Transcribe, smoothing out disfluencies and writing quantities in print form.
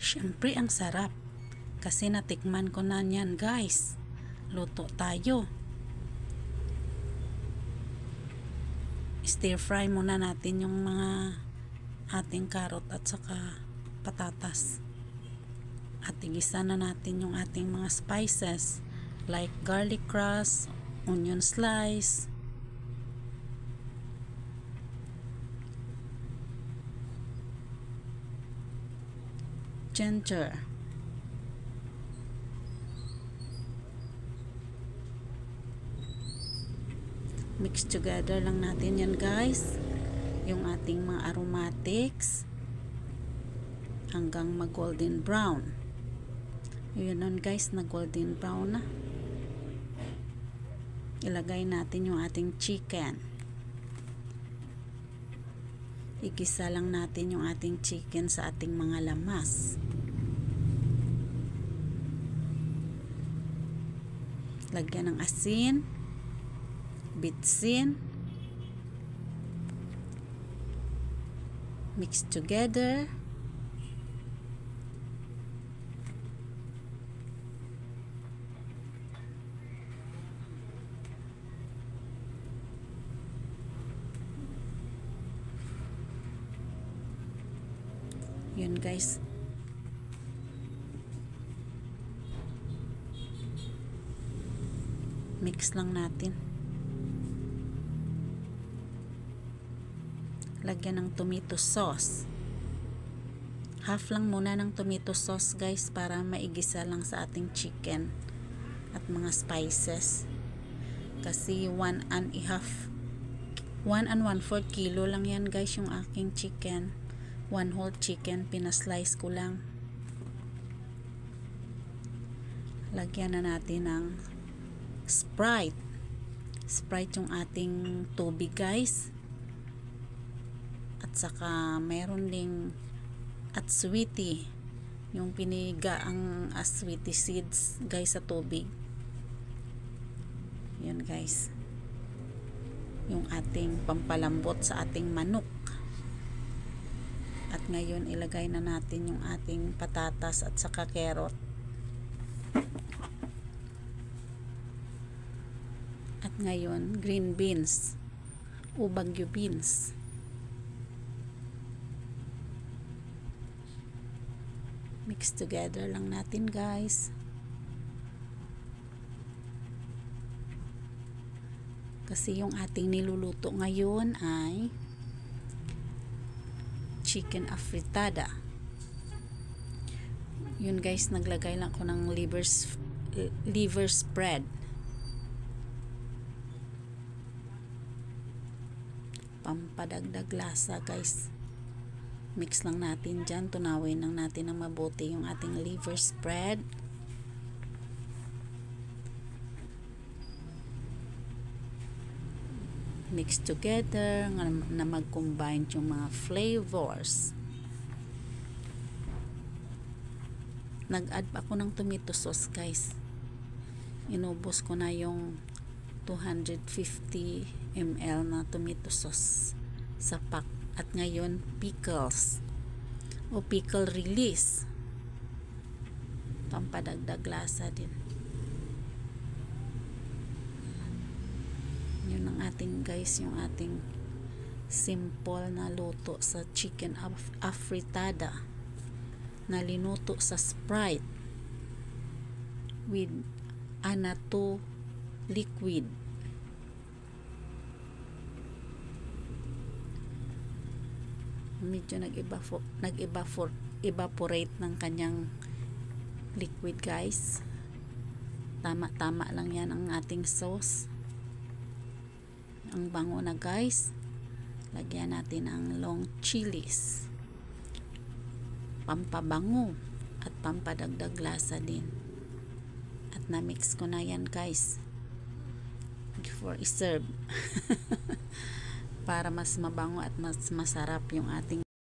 Siyempre ang sarap. Kasi natikman ko na yan guys. Luto tayo. Stir fry muna natin yung mga ating carrot at saka patatas. At igisa na natin yung ating mga spices like garlic crust, onion slice, ginger, mix together lang natin yan guys, yung ating mga aromatics hanggang mag golden brown. Yun nun guys, na golden brown na. Ilagay natin yung ating chicken. Igisa lang natin yung ating chicken sa ating mga lamas. Lagyan ng asin, bitsin, mix together. Yun guys. Mix lang natin. Lagyan ng tomato sauce. Half lang muna ng tomato sauce guys para maigisa lang sa ating chicken at mga spices. Kasi 1 and 1/4 kilo lang yan guys yung aking chicken. 1 whole chicken, pinaslice ko lang. Lagyan na natin ng Sprite yung ating tubig guys, at saka meron ding sweetie, yung piniga ang sweetie seeds guys sa tubig. Yun guys, yung ating pampalambot sa ating manok. At ngayon ilagay na natin yung ating patatas at saka carrot. At ngayon green beans o bagyo beans. Mix together lang natin guys. Kasi yung ating niluluto ngayon ay chicken afritada. Yun guys, naglagay lang ko ng liver spread. Pampadagdag lasa guys. Mix lang natin dyan, tunawin lang natin ng mabuti yung ating liver spread. Mix together na mag-combine yung mga flavors. Nag-add pa ako ng tomato sauce guys. Inubos ko na yung 250 ml na tomato sauce sa pack. At ngayon pickles o pickle release, pampadagdag lasa din. Yun ang ating guys, yung ating simple na luto sa chicken afritada na linuto sa Sprite with Anato liquid. Medyo nag-evaporate ng kanyang liquid guys. Tama-tama lang yan ang ating sauce. Ang bango na guys. Lagyan natin ang long chilies, pampabango at pampadagdag lasa din. At na-mix ko na yan guys before i-serve. Para mas mabango at mas masarap yung ating